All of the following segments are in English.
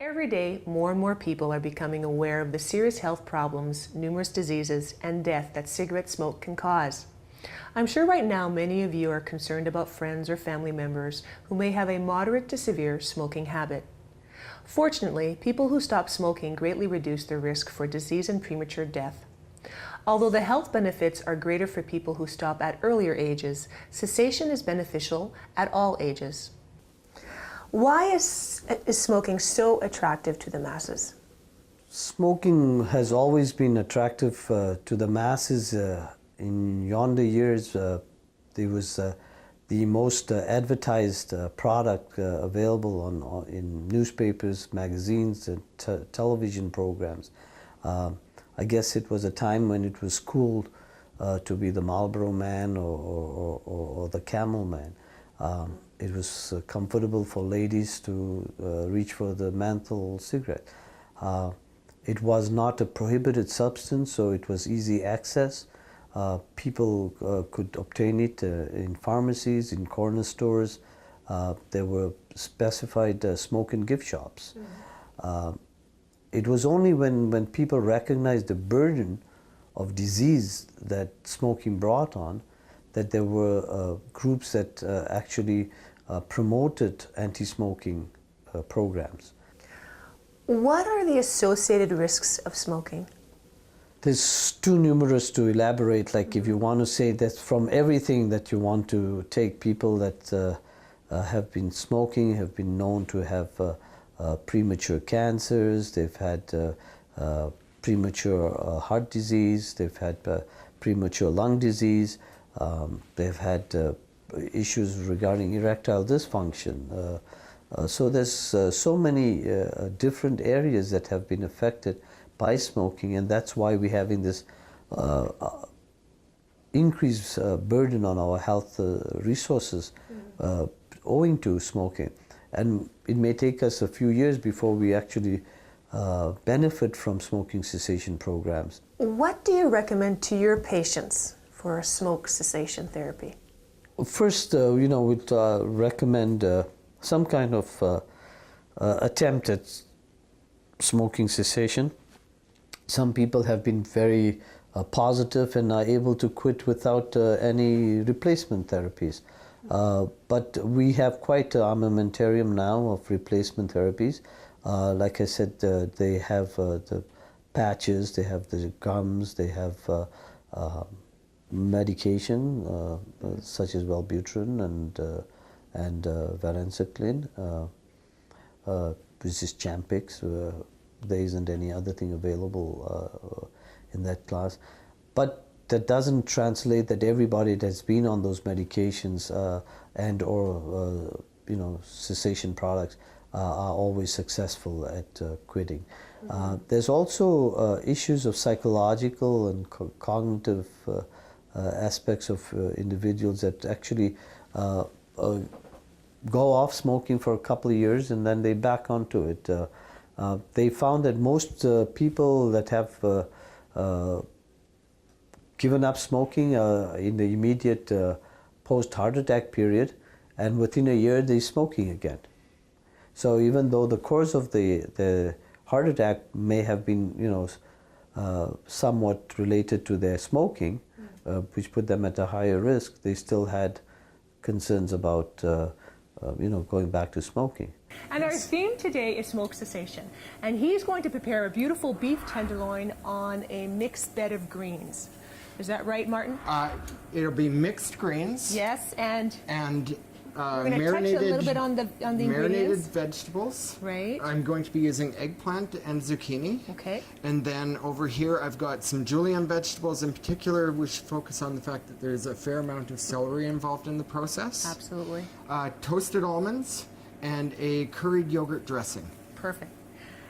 Every day, more and more people are becoming aware of the serious health problems, numerous diseases, and death that cigarette smoke can cause. I'm sure right now many of you are concerned about friends or family members who may have a moderate to severe smoking habit. Fortunately, people who stop smoking greatly reduce their risk for disease and premature death. Although the health benefits are greater for people who stop at earlier ages, cessation is beneficial at all ages. Why is smoking so attractive to the masses? Smoking has always been attractive to the masses. In yonder years, there was the most advertised product available in newspapers, magazines, and television programs. I guess it was a time when it was cool to be the Marlboro Man or the Camel Man. It was comfortable for ladies to reach for the menthol cigarette. It was not a prohibited substance, so it was easy access. People could obtain it in pharmacies, in corner stores. There were specified smoke and gift shops. It was only when people recognized the burden of disease that smoking brought on that there were groups that actually promoted anti-smoking programs. What are the associated risks of smoking? There's too numerous to elaborate. Like if you want to say that from everything that you want to take, people that have been smoking have been known to have premature cancers, they've had premature heart disease, they've had premature lung disease, they've had issues regarding erectile dysfunction. So there's so many different areas that have been affected by smoking, and that's why we're having this increased burden on our health resources owing to smoking. And it may take us a few years before we actually benefit from smoking cessation programs. What do you recommend to your patients for smoke cessation therapy? First, we'd recommend some kind of attempt at smoking cessation. Some people have been very positive and are able to quit without any replacement therapies. But we have quite an armamentarium now of replacement therapies. Like I said, they have the patches, they have the gums, they have medication such as Wellbutrin and varenicline, which is Champix. There isn't any other thing available in that class. But that doesn't translate that everybody that's been on those medications and or cessation products are always successful at quitting. There's also issues of psychological and cognitive aspects of individuals that actually go off smoking for a couple of years and then they back onto it. They found that most people that have given up smoking in the immediate post-heart attack period, and within a year they're smoking again. So even though the course of the heart attack may have been somewhat related to their smoking, which put them at a higher risk, they still had concerns about going back to smoking. And our theme today is smoke cessation. And he's going to prepare a beautiful beef tenderloin on a mixed bed of greens. Is that right, Martin? It'll be mixed greens. Yes, and we're going to touch a little bit on the marinated ingredients. vegetables. Right. I'm going to be using eggplant and zucchini. Okay. And then over here I've got some julienne vegetables in particular, which focus on the fact that there's a fair amount of celery involved in the process. Absolutely. Toasted almonds and a curried yogurt dressing. Perfect.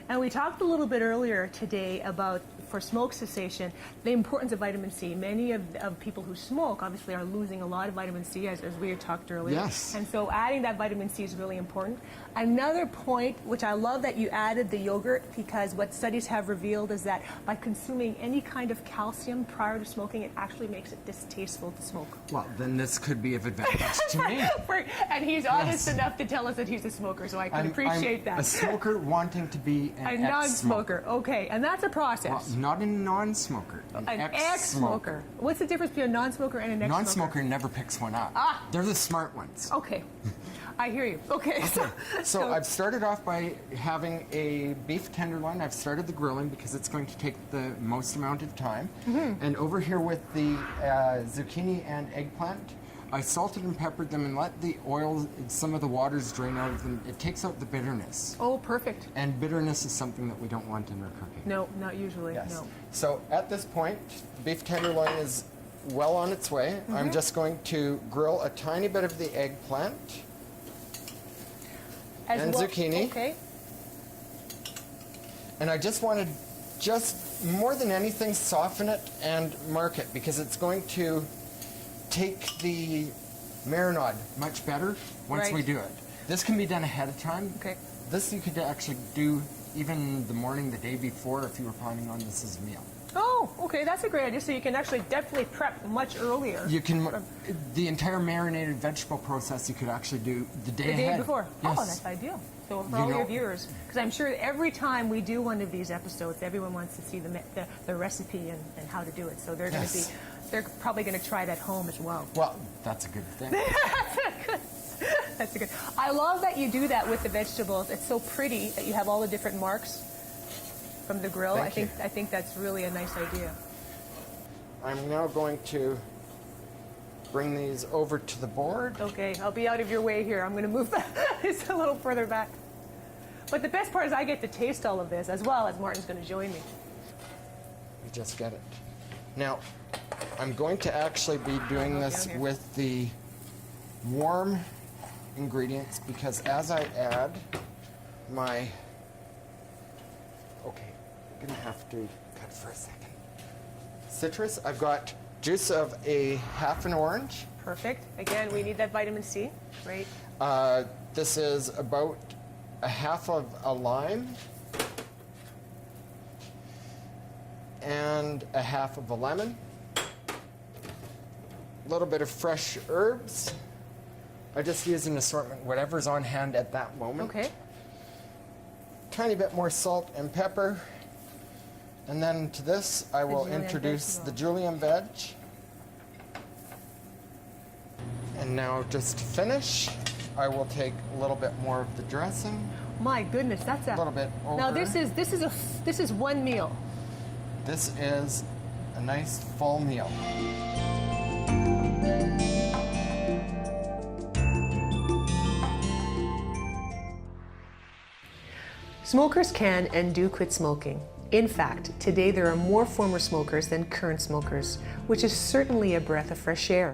And we talked a little bit earlier today about, for smoke cessation, the importance of vitamin C. Many of people who smoke obviously are losing a lot of vitamin C, as we had talked earlier. Yes. And so adding that vitamin C is really important. Another point, which I love that you added the yogurt, because what studies have revealed is that by consuming any kind of calcium prior to smoking, it actually makes it distasteful to smoke. Well, then this could be of advantage to me. And he's honest enough to tell us that he's a smoker, so I can appreciate I'm that. a smoker wanting to be A an non-smoker, okay, and that's a process. Well, not a non-smoker, An ex-smoker. What's the difference between a non-smoker and an ex-smoker? Non-smoker never picks one up. Ah. They're the smart ones. Okay, I hear you. Okay, So I've started off by having a beef tenderloin. I've started the grilling because it's going to take the most amount of time. And over here with the zucchini and eggplant, I salted and peppered them and let the oil, some of the waters drain out of them. It takes out the bitterness. Oh, perfect. And bitterness is something that we don't want in our cooking. No, not usually, Yes. no. So at this point, the beef tenderloin is well on its way. I'm just going to grill a tiny bit of the eggplant. And zucchini. Okay. And I just want to, more than anything, soften it and mark it, because it's going to take the marinade much better once we Right. do it. This can be done ahead of time. Okay. This you could actually do even the morning, the day before, if you were planning on this as a meal. Oh, okay, that's a great idea. So you can actually definitely prep much earlier. You can, the entire marinated vegetable process you could actually do the day The ahead. day before. Yes. Oh, that's ideal. So for You all your know- viewers, because I'm sure every time we do one of these episodes, everyone wants to see the recipe and how to do it. So they're going to Yes. be, they're probably going to try it at home as well. Well, that's a good thing. That's a good. I love that you do that with the vegetables. It's so pretty that you have all the different marks from the grill. Thank I think that's really a nice idea. I'm now going to bring these over to the board. Okay, I'll be out of your way here. I'm going to move this a little further back. But the best part is I get to taste all of this as well as Martin's going to join me. You just get it. Now, I'm going to actually be doing this down here. with the warm ingredients, because as I add my... Okay, I'm going to have to cut for a second. Citrus, I've got juice of a half an orange. Perfect. Again, we need that vitamin C, right? This is about a half of a lime and a half of a lemon. A little bit of fresh herbs. I just use an assortment, whatever's on hand at that moment. Okay. Tiny bit more salt and pepper. And then to this, I will julienne introduce veg. the julienne veg. And now just to finish, I will take a little bit more of the dressing. My goodness, that's a little bit Now over. this is one meal. This is a nice full meal. Smokers can and do quit smoking. In fact, today there are more former smokers than current smokers, which is certainly a breath of fresh air.